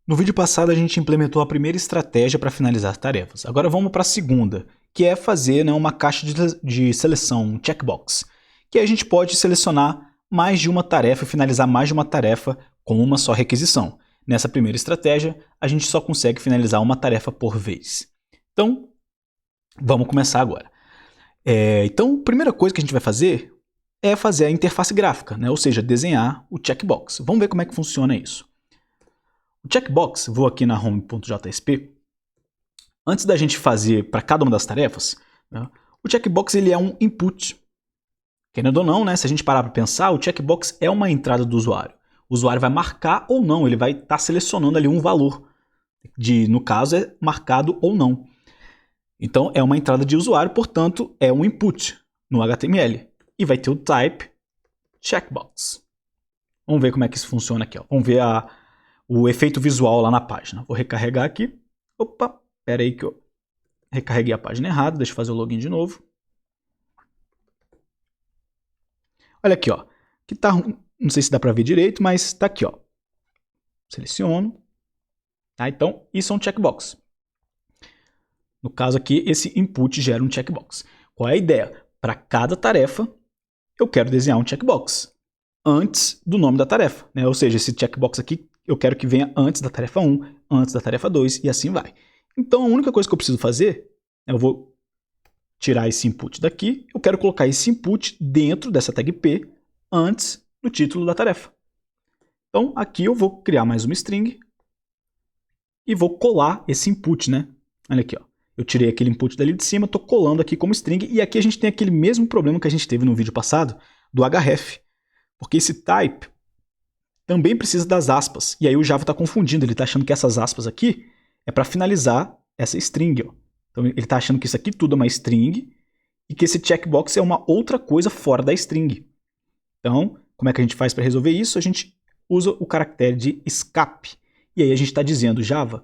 No vídeo passado a gente implementou a primeira estratégia para finalizar tarefas. Agora vamos para a segunda, que é fazer uma caixa de seleção, um checkbox, que a gente pode selecionar mais de uma tarefa e finalizar mais de uma tarefa com uma só requisição. Nessa primeira estratégia, a gente só consegue finalizar uma tarefa por vez. Então, vamos começar agora. Então, a primeira coisa que a gente vai fazer é fazer a interface gráfica, ou seja, desenhar o checkbox. Vamos ver como é que funciona isso. O checkbox, vou aqui na home.jsp. Antes da gente fazer para cada uma das tarefas, o checkbox ele é um input. Querendo ou não, se a gente parar para pensar, o checkbox é uma entrada do usuário. O usuário vai marcar ou não, ele vai estar selecionando ali um valor. No caso, é marcado ou não. Então, é uma entrada de usuário, portanto, é um input no HTML. E vai ter o type checkbox. Vamos ver como é que isso funciona aqui. Vamos ver o efeito visual lá na página. Vou recarregar aqui. Opa, espera aí que eu recarreguei a página errada. Deixa eu fazer o login de novo. Olha aqui, que tá, não sei se dá para ver direito, mas está aqui, Seleciono. Então, isso é um checkbox. No caso aqui, esse input gera um checkbox. Qual é a ideia? Para cada tarefa, eu quero desenhar um checkbox antes do nome da tarefa. Ou seja, esse checkbox aqui eu quero que venha antes da tarefa 1, antes da tarefa 2 e assim vai. Então, a única coisa que eu preciso fazer, eu vou tirar esse input daqui, eu quero colocar esse input dentro dessa tag P antes do título da tarefa. Então, aqui eu vou criar mais uma string e vou colar esse input, Olha aqui, Eu tirei aquele input dali de cima, estou colando aqui como string, e aqui a gente tem aquele mesmo problema que a gente teve no vídeo passado, do href, porque esse type também precisa das aspas, e aí o Java está confundindo, ele está achando que essas aspas aqui é para finalizar essa string. Então ele está achando que isso aqui tudo é uma string, e que esse checkbox é uma outra coisa fora da string. Então, como é que a gente faz para resolver isso? A gente usa o caractere de escape, e aí a gente está dizendo, Java,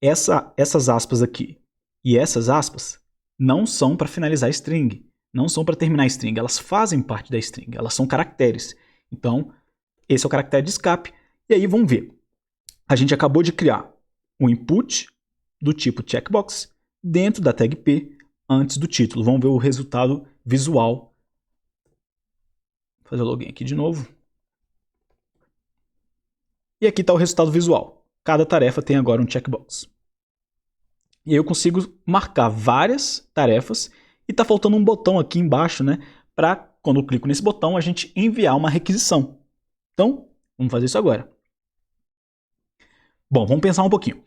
essas aspas aqui e essas aspas não são para finalizar a string, não são para terminar a string, elas fazem parte da string, elas são caracteres. Então, esse é o caractere de escape. E aí, vamos ver. A gente acabou de criar um input do tipo checkbox dentro da tag P antes do título. Vamos ver o resultado visual. Vou fazer o login aqui de novo. E aqui está o resultado visual. Cada tarefa tem agora um checkbox. E aí eu consigo marcar várias tarefas e está faltando um botão aqui embaixo, para quando eu clico nesse botão a gente enviar uma requisição. Então, vamos fazer isso agora. Bom, vamos pensar um pouquinho.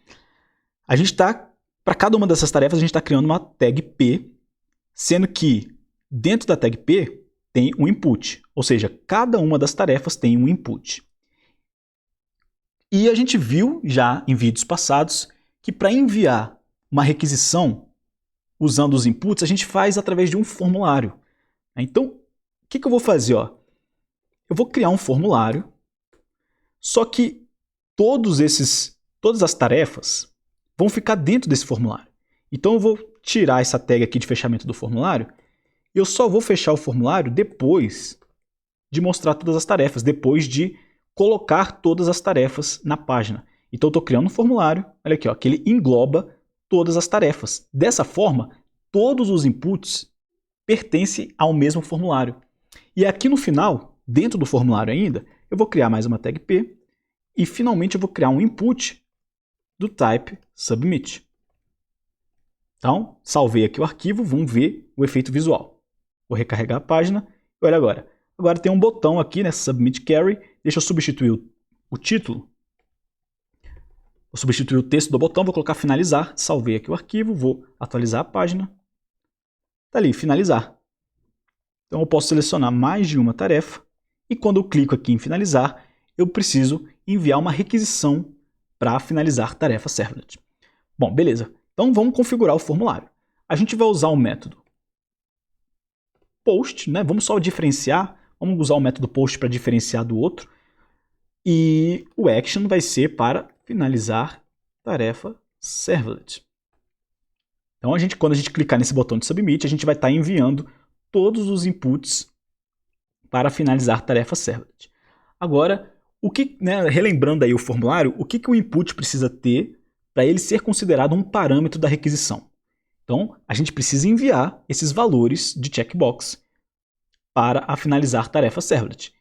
A gente está, para cada uma dessas tarefas, a gente está criando uma tag P, sendo que dentro da tag P tem um input. Ou seja, cada uma das tarefas tem um input. E a gente viu já em vídeos passados que para enviar uma requisição usando os inputs, a gente faz através de um formulário. Então, o que eu vou fazer? Eu vou criar um formulário, só que todas as tarefas vão ficar dentro desse formulário. Então eu vou tirar essa tag aqui de fechamento do formulário e eu só vou fechar o formulário depois de mostrar todas as tarefas, depois de colocar todas as tarefas na página. Então eu estou criando um formulário, olha aqui, que ele engloba todas as tarefas. Dessa forma, todos os inputs pertencem ao mesmo formulário. E aqui no final, dentro do formulário ainda, eu vou criar mais uma tag P e finalmente eu vou criar um input do type submit. Então, salvei aqui o arquivo, vamos ver o efeito visual. Vou recarregar a página e olha agora. Agora tem um botão aqui, submit query. Deixa eu substituir o título. Vou substituir o texto do botão, vou colocar finalizar. Salvei aqui o arquivo, vou atualizar a página. Está ali, finalizar. Então eu posso selecionar mais de uma tarefa e quando eu clico aqui em finalizar, eu preciso enviar uma requisição para finalizar tarefa servlet. Bom, beleza. Então vamos configurar o formulário. A gente vai usar o método post, vamos só diferenciar, vamos usar o método post para diferenciar do outro. E o action vai ser para finalizar tarefa servlet. Então, quando a gente clicar nesse botão de submit, a gente vai estar enviando todos os inputs para finalizar tarefa servlet. Agora, relembrando aí o formulário, o que o input precisa ter para ele ser considerado um parâmetro da requisição? Então, a gente precisa enviar esses valores de checkbox para a finalizar tarefa servlet.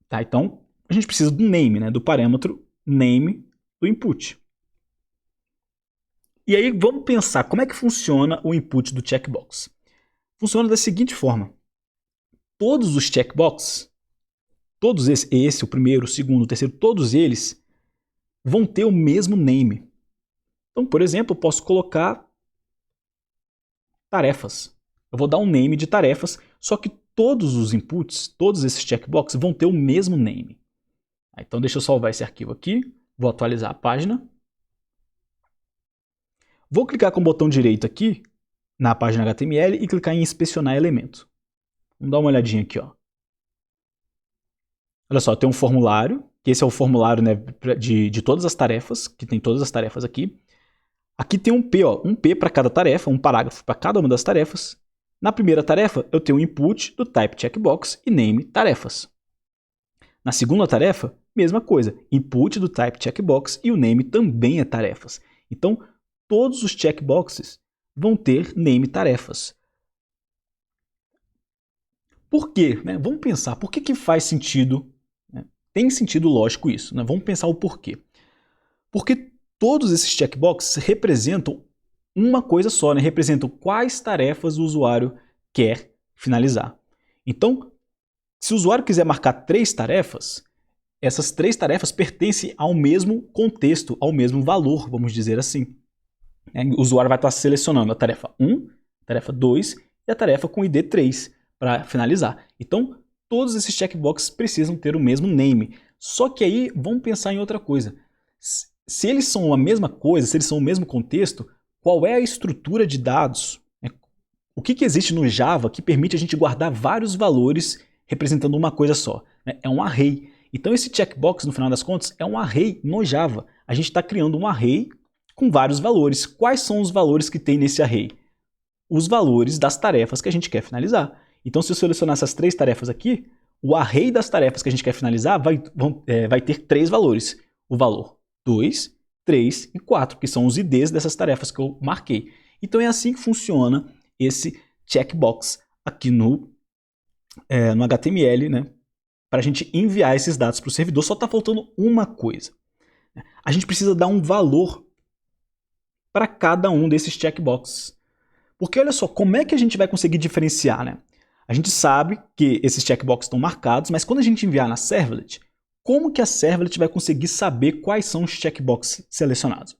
Tá? Então, a gente precisa do name, do parâmetro name do input. E aí, vamos pensar como é que funciona o input do checkbox. Funciona da seguinte forma. Todos os checkboxes, todos esse, o primeiro, o segundo, o terceiro, todos eles vão ter o mesmo name. Então, por exemplo, eu posso colocar tarefas. Eu vou dar um name de tarefas, só que todos os inputs, todos esses checkboxes vão ter o mesmo name. Então, deixa eu salvar esse arquivo aqui, vou atualizar a página. Vou clicar com o botão direito aqui na página HTML e clicar em inspecionar elemento. Vamos dar uma olhadinha aqui. Olha só, tem um formulário, que esse é o formulário de todas as tarefas, que tem todas as tarefas aqui. Aqui tem um P, um P para cada tarefa, um parágrafo para cada uma das tarefas. Na primeira tarefa, eu tenho o input do type checkbox e name tarefas. Na segunda tarefa, mesma coisa, input do type checkbox e o name também é tarefas. Então, todos os checkboxes vão ter name tarefas. Por quê? Vamos pensar, por que faz sentido? Tem sentido lógico isso, Vamos pensar o porquê. Porque todos esses checkboxes representam uma coisa só, representam quais tarefas o usuário quer finalizar. Então, se o usuário quiser marcar 3 tarefas, essas 3 tarefas pertencem ao mesmo contexto, ao mesmo valor, vamos dizer assim. O usuário vai estar selecionando a tarefa 1, a tarefa 2 e a tarefa com ID 3 para finalizar. Então, todos esses checkboxes precisam ter o mesmo name. Só que aí, vamos pensar em outra coisa. Se eles são a mesma coisa, se eles são o mesmo contexto, qual é a estrutura de dados? O que existe no Java que permite a gente guardar vários valores representando uma coisa só? É um array. Então esse checkbox, no final das contas, é um array no Java. A gente está criando um array com vários valores. Quais são os valores que tem nesse array? Os valores das tarefas que a gente quer finalizar. Então se eu selecionar essas 3 tarefas aqui, o array das tarefas que a gente quer finalizar vai ter 3 valores. O valor 2, 3 e 4, que são os IDs dessas tarefas que eu marquei. Então é assim que funciona esse checkbox aqui no HTML, para a gente enviar esses dados para o servidor. Só está faltando uma coisa. A gente precisa dar um valor para cada um desses checkboxes. Porque olha só, como é que a gente vai conseguir diferenciar? A gente sabe que esses checkboxes estão marcados, mas quando a gente enviar na servlet, como que a servlet vai conseguir saber quais são os checkboxes selecionados?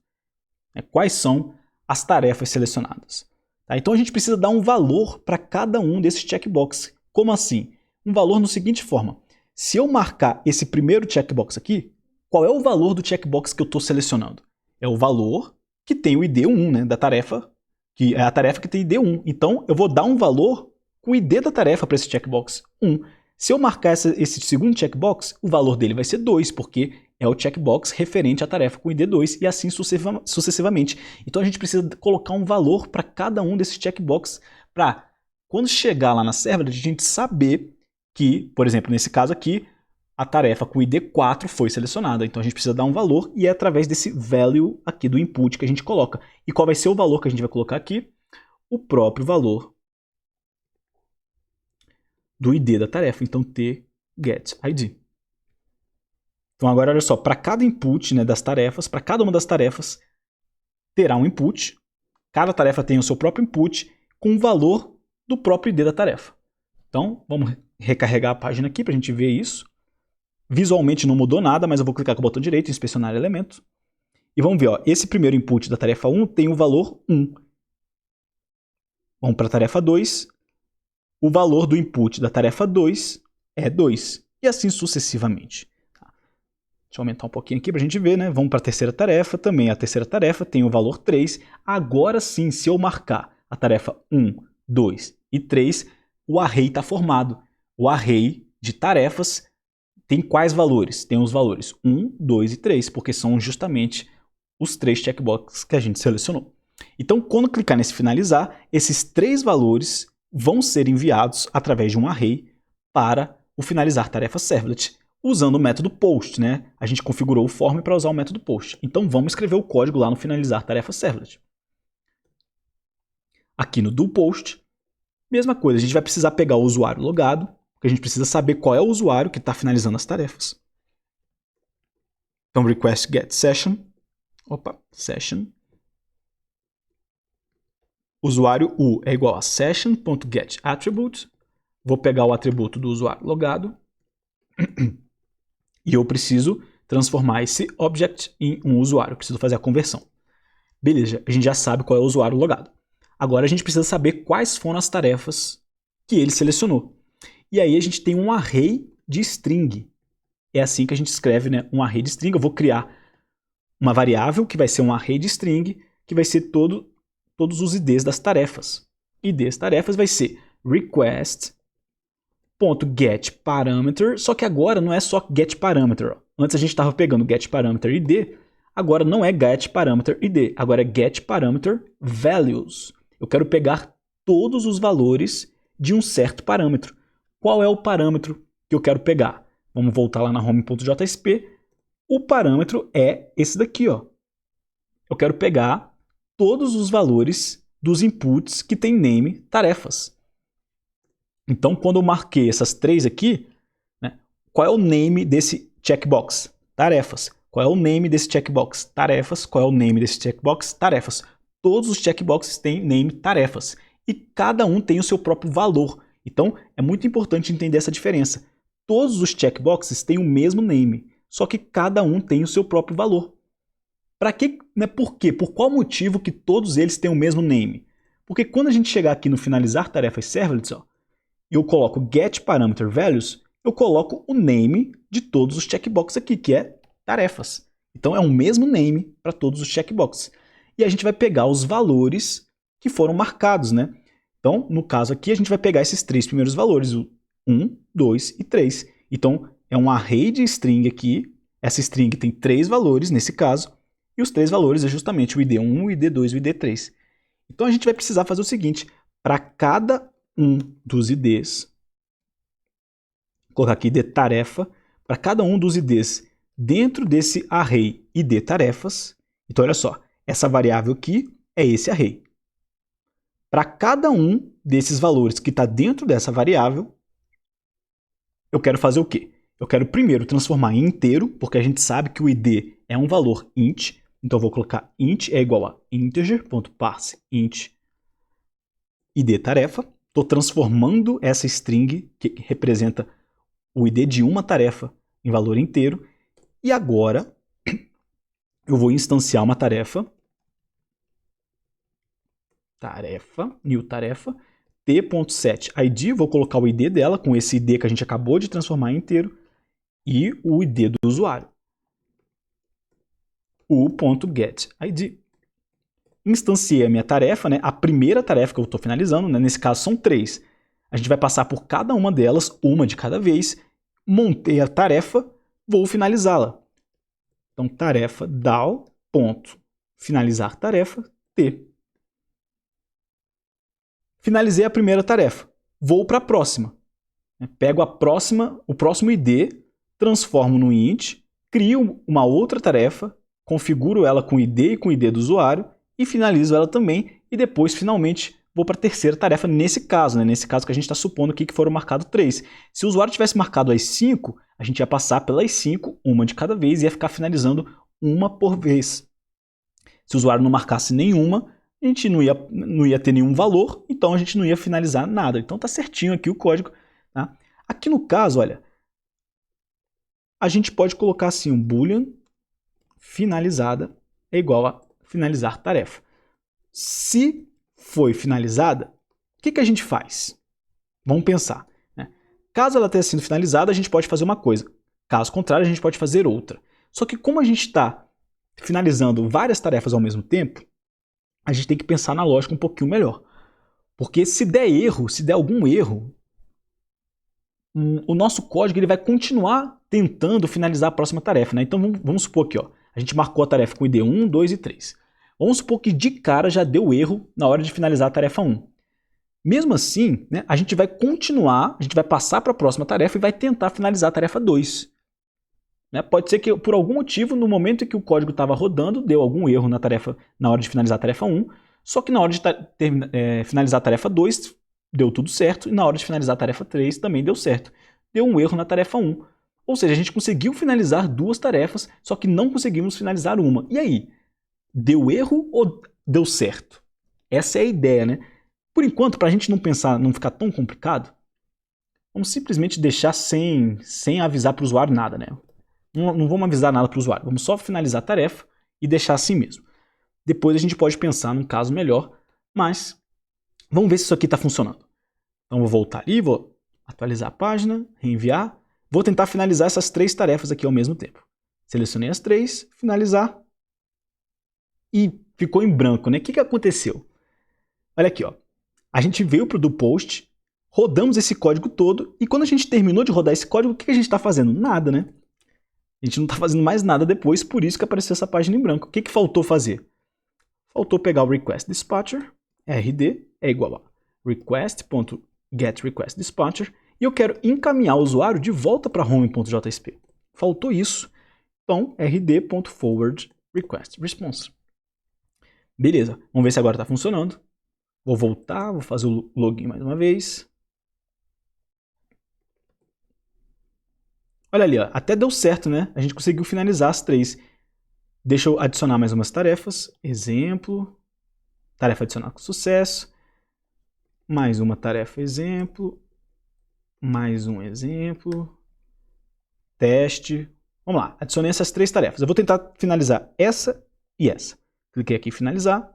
Quais são as tarefas selecionadas? Então a gente precisa dar um valor para cada um desses checkboxes. Como assim? Um valor no seguinte forma. Se eu marcar esse primeiro checkbox aqui, qual é o valor do checkbox que eu estou selecionando? É o valor que tem o ID 1, da tarefa, que é a tarefa que tem ID 1. Então eu vou dar um valor com o ID da tarefa para esse checkbox 1. Se eu marcar esse segundo checkbox, o valor dele vai ser 2, porque é o checkbox referente à tarefa com ID 2 e assim sucessivamente. Então a gente precisa colocar um valor para cada um desses checkboxes para, quando chegar lá na servlet, a gente saber que, por exemplo, nesse caso aqui, a tarefa com ID 4 foi selecionada. Então a gente precisa dar um valor e é através desse value aqui do input que a gente coloca. E qual vai ser o valor que a gente vai colocar aqui? O próprio valor do ID da tarefa. Então tGetID. Então agora olha só, para cada input das tarefas, para cada uma das tarefas, terá um input. Cada tarefa tem o seu próprio input com o valor do próprio ID da tarefa. Então vamos recarregar a página aqui para a gente ver isso. Visualmente não mudou nada, mas eu vou clicar com o botão direito em inspecionar elemento. E vamos ver, esse primeiro input da tarefa 1 tem o valor 1. Vamos para a tarefa 2. O valor do input da tarefa 2 é 2. E assim sucessivamente. Deixa eu aumentar um pouquinho aqui para a gente ver, Vamos para a terceira tarefa. Também a terceira tarefa tem o valor 3. Agora sim, se eu marcar a tarefa 1, 2 e 3, o array está formado. O array de tarefas tem quais valores? Tem os valores 1, 2 e 3, porque são justamente os 3 checkboxes que a gente selecionou. Então, quando clicar nesse finalizar, esses 3 valores vão ser enviados através de um array para o finalizar tarefa servlet. usando o método post, né? A gente configurou o form para usar o método post. Então vamos escrever o código lá no finalizar tarefa servlet. Aqui no do post, mesma coisa, a gente vai precisar pegar o usuário logado, porque a gente precisa saber qual é o usuário que está finalizando as tarefas. Então request get session, session, usuário U é igual a session.getAttribute, vou pegar o atributo do usuário logado, e eu preciso transformar esse object em um usuário, eu preciso fazer a conversão. Beleza, a gente já sabe qual é o usuário logado. Agora a gente precisa saber quais foram as tarefas que ele selecionou. E aí a gente tem um array de string. É assim que a gente escreve, né? Um array de string. Eu vou criar uma variável que vai ser um array de string, que vai ser todos os IDs das tarefas. IDs tarefas vai ser request.getParameter, só que agora não é só getParameter. Antes a gente estava pegando getParameter ID, agora não é getParameter ID, agora é getParameter values. Eu quero pegar todos os valores de um certo parâmetro. Qual é o parâmetro que eu quero pegar? Vamos voltar lá na home.jsp. O parâmetro é esse daqui, ó. Eu quero pegar todos os valores dos inputs que tem name tarefas. Então, quando eu marquei essas três aqui, né, qual é o name desse checkbox? Tarefas. Qual é o name desse checkbox? Tarefas. Qual é o name desse checkbox? Tarefas. Todos os checkboxes têm name tarefas. E cada um tem o seu próprio valor. Então, é muito importante entender essa diferença. Todos os checkboxes têm o mesmo name, só que cada um tem o seu próprio valor. Para que, né, por quê? Por qual motivo que todos eles têm o mesmo name? Porque quando a gente chegar aqui no finalizar tarefas servlets, ó, eu coloco getParameterValues, eu coloco o name de todos os checkboxes aqui, que é tarefas. Então é o mesmo name para todos os checkboxes. E a gente vai pegar os valores que foram marcados, né? Então, no caso aqui, a gente vai pegar esses três primeiros valores, o 1, 2 e 3. Então, é um array de string aqui. Essa string tem 3 valores, nesse caso. E os 3 valores é justamente o ID1, o ID2 e o ID3. Então, a gente vai precisar fazer o seguinte. Para cada um dos IDs, vou colocar aqui ID tarefa. Para cada um dos IDs dentro desse array ID tarefas. Então, olha só. Essa variável aqui é esse array. Para cada um desses valores que está dentro dessa variável, eu quero fazer o quê? Eu quero primeiro transformar em inteiro, porque a gente sabe que o id é um valor int. Então eu vou colocar int é igual a integer.parseInt id tarefa. Estou transformando essa string, que representa o id de uma tarefa, em valor inteiro. E agora eu vou instanciar uma tarefa, new tarefa, t.setID, vou colocar o id dela com esse id que a gente acabou de transformar em inteiro e o id do usuário, u.getID. Instanciei a minha tarefa, né? A primeira tarefa que eu estou finalizando, né? Nesse caso são 3. A gente vai passar por cada uma delas, uma de cada vez, montei a tarefa, vou finalizá-la. Então, tarefa DAO.finalizar tarefa, t. Finalizei a primeira tarefa. Vou para a próxima. Pego o próximo id, transformo no int, crio uma outra tarefa, configuro ela com id e com id do usuário e finalizo ela também. E depois, finalmente, vou para a terceira tarefa nesse caso. Né? Nesse caso que a gente está supondo aqui que foram marcados 3. Se o usuário tivesse marcado as 5, a gente ia passar pelas 5, uma de cada vez, e ia ficar finalizando uma por vez. Se o usuário não marcasse nenhuma, a gente não ia ter nenhum valor, então a gente não ia finalizar nada. Então tá certinho aqui o código. Tá? Aqui no caso, olha, a gente pode colocar assim um boolean finalizada é igual a finalizar tarefa. Se foi finalizada, o que a gente faz? Vamos pensar. Né? Caso ela tenha sido finalizada, a gente pode fazer uma coisa. Caso contrário, a gente pode fazer outra. Só que como a gente está finalizando várias tarefas ao mesmo tempo, a gente tem que pensar na lógica um pouquinho melhor. Porque se der erro, se der algum erro, o nosso código ele vai continuar tentando finalizar a próxima tarefa. Né? Então vamos supor aqui, ó, a gente marcou a tarefa com ID 1, 2 e 3. Vamos supor que de cara já deu erro na hora de finalizar a tarefa 1. Mesmo assim, né, a gente vai continuar, a gente vai passar para a próxima tarefa e vai tentar finalizar a tarefa 2. né? Pode ser que, por algum motivo, no momento em que o código estava rodando, deu algum erro na hora de finalizar a tarefa 1, só que na hora de finalizar a tarefa 2, deu tudo certo, e na hora de finalizar a tarefa 3 também deu certo. Deu um erro na tarefa 1. Ou seja, a gente conseguiu finalizar 2 tarefas, só que não conseguimos finalizar uma. E aí? Deu erro ou deu certo? Essa é a ideia, né? Por enquanto, para a gente não ficar tão complicado, vamos simplesmente deixar sem avisar para o usuário nada, né? Não vamos avisar nada para o usuário, vamos só finalizar a tarefa e deixar assim mesmo. Depois a gente pode pensar num caso melhor, mas vamos ver se isso aqui está funcionando. Então vou voltar ali, vou atualizar a página, reenviar. Vou tentar finalizar essas 3 tarefas aqui ao mesmo tempo. Selecionei as 3, finalizar. E ficou em branco, né? O que aconteceu? Olha aqui, ó. A gente veio para o do post, rodamos esse código todo, e quando a gente terminou de rodar esse código, o que a gente está fazendo? Nada, né? A gente não está fazendo mais nada depois, por isso que apareceu essa página em branco. O que faltou fazer? Faltou pegar o request_dispatcher, rd é igual a request.getRequestDispatcher, e eu quero encaminhar o usuário de volta para home.jsp. Faltou isso. Então, rd.forwardRequestResponse. Beleza, vamos ver se agora está funcionando. Vou voltar, vou fazer o login mais uma vez. Olha ali, ó, até deu certo, né? A gente conseguiu finalizar as 3. Deixa eu adicionar mais umas tarefas. Exemplo. Tarefa adicionar com sucesso. Mais uma tarefa exemplo. Mais um exemplo. Teste. Vamos lá, adicionei essas 3 tarefas. Eu vou tentar finalizar essa e essa. Cliquei aqui em finalizar.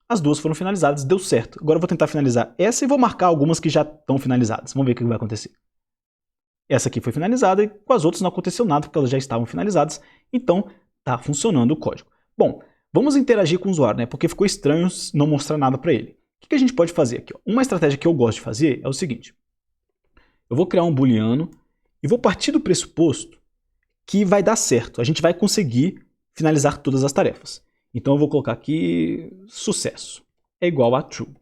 As 2 foram finalizadas, deu certo. Agora eu vou tentar finalizar essa e vou marcar algumas que já estão finalizadas. Vamos ver o que vai acontecer. Essa aqui foi finalizada e com as outras não aconteceu nada porque elas já estavam finalizadas. Então, está funcionando o código. Bom, vamos interagir com o usuário, né? Porque ficou estranho não mostrar nada para ele. O que a gente pode fazer aqui? Uma estratégia que eu gosto de fazer é o seguinte. Eu vou criar um booleano e vou partir do pressuposto que vai dar certo. A gente vai conseguir finalizar todas as tarefas. Então eu vou colocar aqui sucesso é igual a true.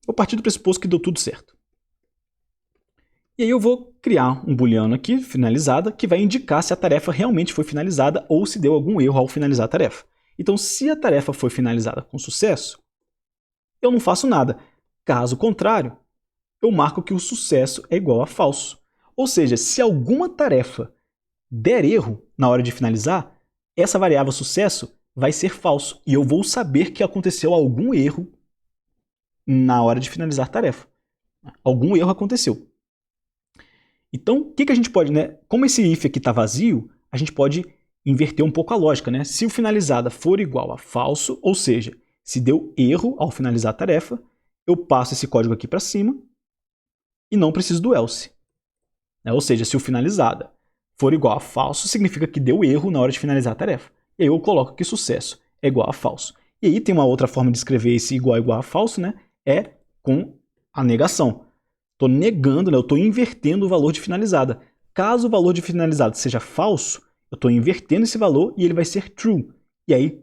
Vou partir do pressuposto que deu tudo certo. E aí eu vou criar um booleano aqui, finalizada, que vai indicar se a tarefa realmente foi finalizada ou se deu algum erro ao finalizar a tarefa. Então, se a tarefa foi finalizada com sucesso, eu não faço nada. Caso contrário, eu marco que o sucesso é igual a falso. Ou seja, se alguma tarefa der erro na hora de finalizar, essa variável sucesso vai ser falso. E eu vou saber que aconteceu algum erro na hora de finalizar a tarefa. Algum erro aconteceu. Então, o que a gente pode, né? Como esse if aqui está vazio, a gente pode inverter um pouco a lógica, né? Se o finalizada for igual a falso, ou seja, se deu erro ao finalizar a tarefa, eu passo esse código aqui para cima e não preciso do else. Ou seja, se o finalizada for igual a falso, significa que deu erro na hora de finalizar a tarefa. E aí eu coloco que sucesso é igual a falso. E aí tem uma outra forma de escrever esse igual a falso, né? É com a negação. Estou negando, né? Eu estou invertendo o valor de finalizada. Caso o valor de finalizada seja falso, eu estou invertendo esse valor e ele vai ser true. E aí,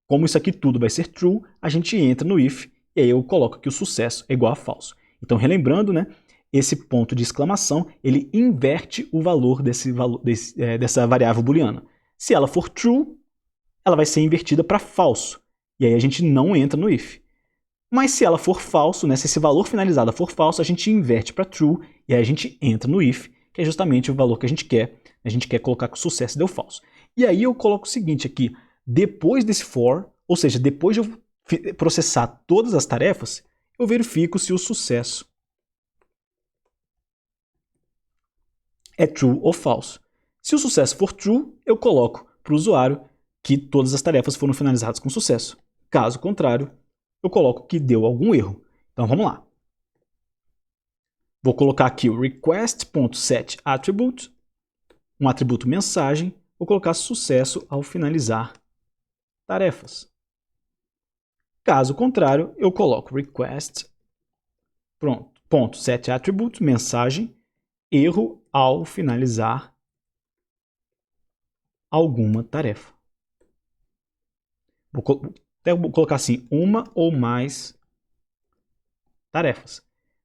como isso aqui tudo vai ser true, a gente entra no if e aí eu coloco que o sucesso é igual a falso. Então, relembrando, né? Esse ponto de exclamação, ele inverte o valor dessa variável booleana. Se ela for true, ela vai ser invertida para falso. E aí a gente não entra no if. Mas se ela for falso, né, se esse valor finalizado for falso, a gente inverte para true e aí a gente entra no if, que é justamente o valor que a gente quer. A gente quer colocar que o sucesso deu falso. E aí eu coloco o seguinte aqui, depois desse for, ou seja, depois de eu processar todas as tarefas, eu verifico se o sucesso é true ou falso. Se o sucesso for true, eu coloco para o usuário que todas as tarefas foram finalizadas com sucesso. Caso contrário, eu coloco que deu algum erro. Então vamos lá. Vou colocar aqui o request.setAttribute, um atributo mensagem. Vou colocar sucesso ao finalizar tarefas. Caso contrário, eu coloco request.setAttribute, mensagem, erro ao finalizar alguma tarefa. Vou colocar assim, uma ou mais tarefas.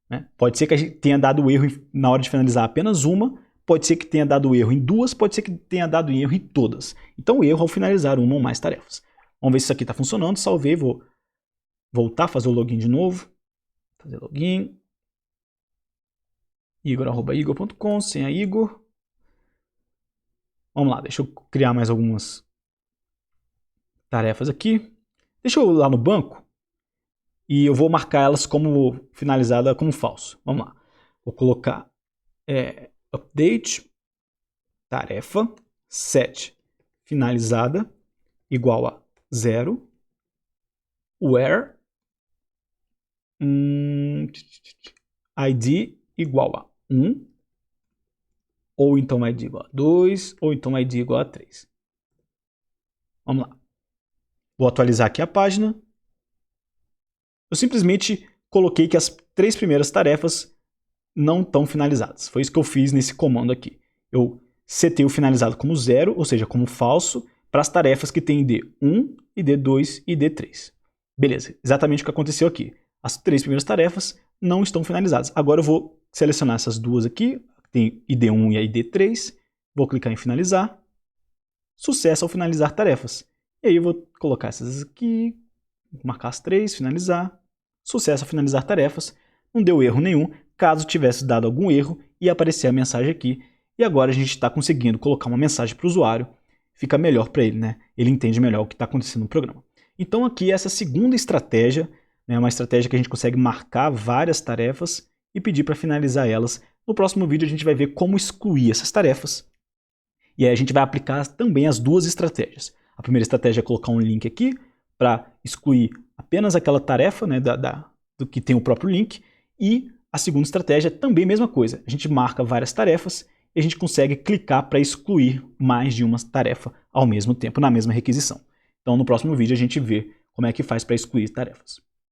Né? Pode ser que a gente tenha dado erro na hora de finalizar apenas uma, pode ser que tenha dado erro em duas, pode ser que tenha dado erro em todas. Então, erro ao finalizar uma ou mais tarefas. Vamos ver se isso aqui está funcionando. Salvei, vou voltar a fazer o login de novo. Fazer login. Igor@igor.com, senha Igor. Vamos lá, deixa eu criar mais algumas tarefas aqui. Deixa eu ir lá no banco e eu vou marcar elas como finalizada, como falso. Vamos lá. Vou colocar update, tarefa, set, finalizada, igual a 0, where, id igual a 1, ou então id igual a 2, ou então id igual a 3. Vamos lá. Vou atualizar aqui a página. Eu simplesmente coloquei que as 3 primeiras tarefas não estão finalizadas. Foi isso que eu fiz nesse comando aqui. Eu setei o finalizado como 0, ou seja, como falso, para as tarefas que têm ID1, ID2 e ID3. Beleza, exatamente o que aconteceu aqui. As 3 primeiras tarefas não estão finalizadas. Agora eu vou selecionar essas duas aqui, tem ID1 e ID3, vou clicar em finalizar. Sucesso ao finalizar tarefas. E aí eu vou colocar essas aqui, marcar as 3, finalizar. Sucesso ao finalizar tarefas. Não deu erro nenhum. Caso tivesse dado algum erro, ia aparecer a mensagem aqui. E agora a gente está conseguindo colocar uma mensagem para o usuário. Fica melhor para ele, né? Ele entende melhor o que está acontecendo no programa. Então aqui essa segunda estratégia, né, uma estratégia que a gente consegue marcar várias tarefas e pedir para finalizar elas. No próximo vídeo a gente vai ver como excluir essas tarefas. E aí a gente vai aplicar também as duas estratégias. A primeira estratégia é colocar um link aqui para excluir apenas aquela tarefa, né, do que tem o próprio link. E a segunda estratégia é também a mesma coisa. A gente marca várias tarefas e a gente consegue clicar para excluir mais de uma tarefa ao mesmo tempo, na mesma requisição. Então no próximo vídeo a gente vê como é que faz para excluir tarefas.